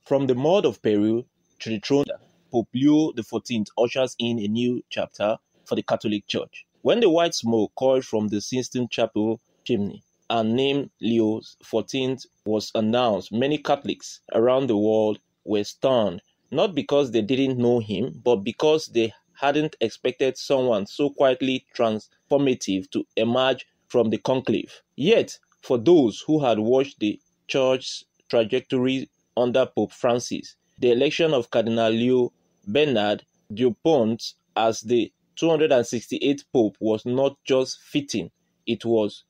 From the mud of Peru to the throne, Pope Leo XIV ushers in a new chapter for the Catholic Church. When the white smoke coiled from the Sistine Chapel chimney and name Leo XIV was announced, many Catholics around the world were stunned, not because they didn't know him, but because they hadn't expected someone so quietly transformative to emerge from the conclave. Yet, for those who had watched the church's trajectory under Pope Francis, the election of Cardinal Leo Bernard Dupont as the 268th Pope was not just fitting, it was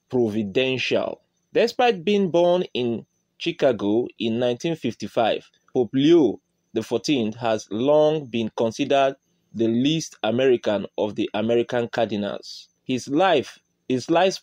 providential. Despite being born in Chicago in 1955, Pope Leo XIV has long been considered the least American of the American cardinals. His life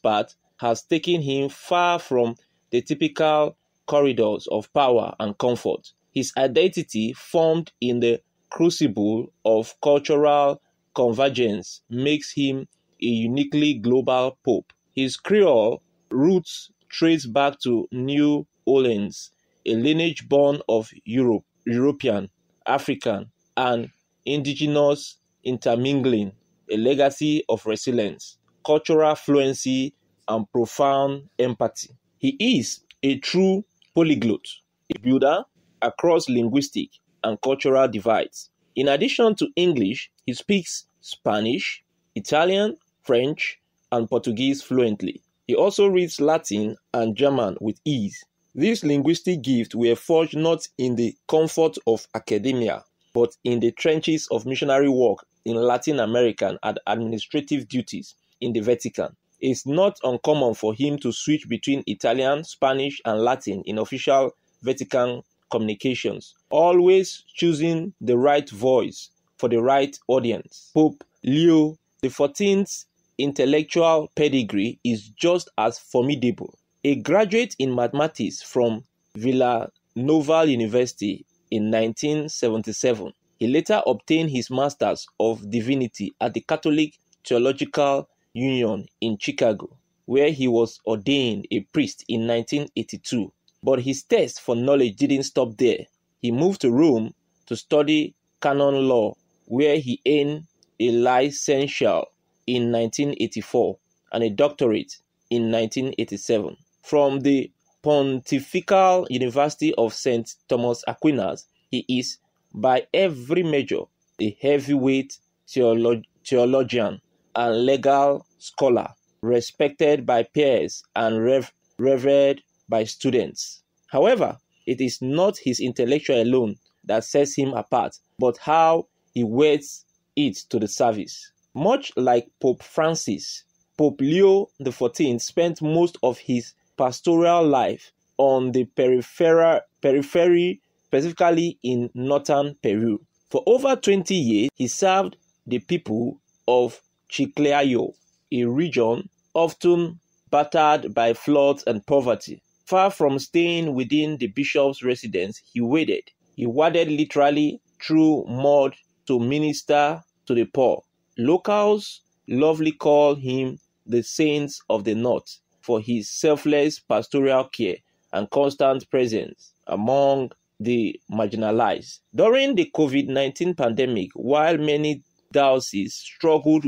path has taken him far from the typical corridors of power and comfort. His identity, formed in the crucible of cultural convergence, makes him a uniquely global pope. His Creole roots trace back to New Orleans, a lineage born of European, African, and indigenous intermingling, a legacy of resilience, cultural fluency, and profound empathy. He is a true polyglot, a builder across linguistic and cultural divides. In addition to English, he speaks Spanish, Italian, French, and Portuguese fluently. He also reads Latin and German with ease. These linguistic gifts were forged not in the comfort of academia, but in the trenches of missionary work in Latin America and administrative duties in the Vatican. It's not uncommon for him to switch between Italian, Spanish, and Latin in official Vatican communications, always choosing the right voice for the right audience. Pope Leo XIV's intellectual pedigree is just as formidable. A graduate in mathematics from Villanova University in 1977, he later obtained his Master's of Divinity at the Catholic Theological Union in Chicago, where he was ordained a priest in 1982. But his thirst for knowledge didn't stop there. He moved to Rome to study canon law, where he earned a licentiate in 1984 and a doctorate in 1987. From the Pontifical University of St. Thomas Aquinas, he is, by every measure, a heavyweight theologian and legal scholar, respected by peers and revered by students. However, it is not his intellectual alone that sets him apart, but how he wears it to the service. Much like Pope Francis, Pope Leo XIV spent most of his pastoral life on the periphery, specifically in northern Peru. For over 20 years, he served the people of Chiclayo, a region often battered by floods and poverty. Far from staying within the bishop's residence, he waded. He waded literally through mud to minister to the poor. Locals lovingly call him the Saint of the North for his selfless pastoral care and constant presence among the marginalized. During the COVID-19 pandemic, while many dioceses struggled,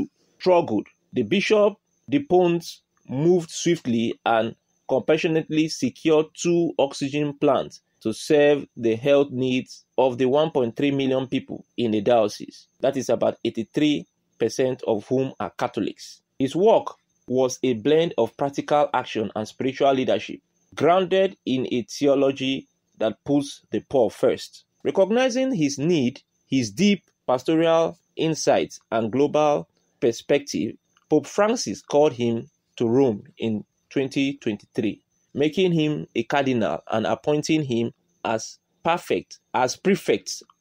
the Bishop Dupont moved swiftly and compassionately secured 2 oxygen plants to serve the health needs of the 1.3 million people in the diocese. That is about 83% of whom are Catholics. His work was a blend of practical action and spiritual leadership, grounded in a theology that puts the poor first. Recognizing his need, his deep pastoral insights, and global perspective, Pope Francis called him to Rome in 2023, making him a cardinal and appointing him as prefect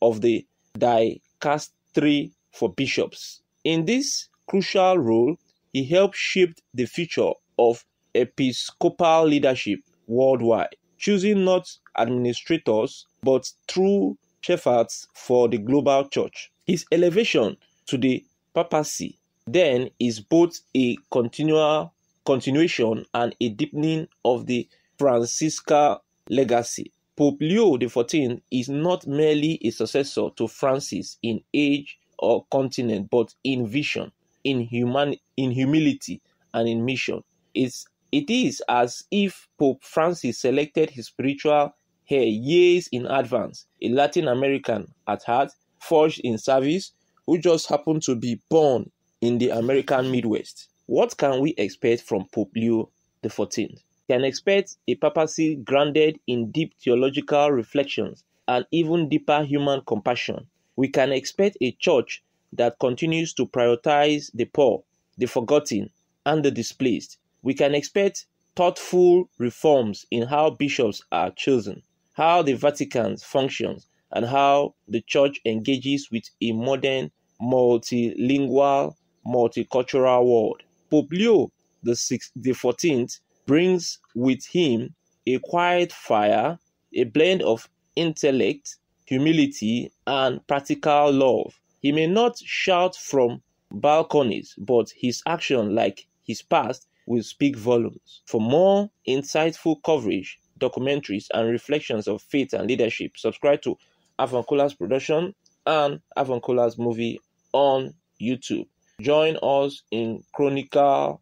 of the dicastery for bishops. In this crucial role, he helped shape the future of episcopal leadership worldwide, choosing not administrators but true shepherds for the global church. His elevation to the papacy then is both a continuation and a deepening of the Franciscan legacy. Pope Leo XIV is not merely a successor to Francis in age or continent, but in vision, in humility, and in mission. It is as if Pope Francis selected his spiritual heir years in advance, a Latin American at heart, forged in service, who just happened to be born in the American Midwest. What can we expect from Pope Leo XIV? We can expect a papacy grounded in deep theological reflections and even deeper human compassion. We can expect a church that continues to prioritize the poor, the forgotten, and the displaced. We can expect thoughtful reforms in how bishops are chosen, how the Vatican functions, and how the church engages with a modern, multilingual, multicultural world. Pope Leo XIV brings with him a quiet fire, a blend of intellect, humility, and practical love. He may not shout from balconies, but his action, like his past, will speak volumes. For more insightful coverage, documentaries, and reflections of faith and leadership, subscribe to Avoncula's production and Avoncula's movie on YouTube. Join us in chronicling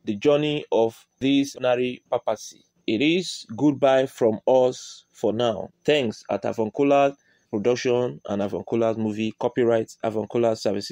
the journey of this ordinary papacy. It is goodbye from us for now. Thanks at Avoncula's production and Avoncula's movie. Copyright Avoncula Services.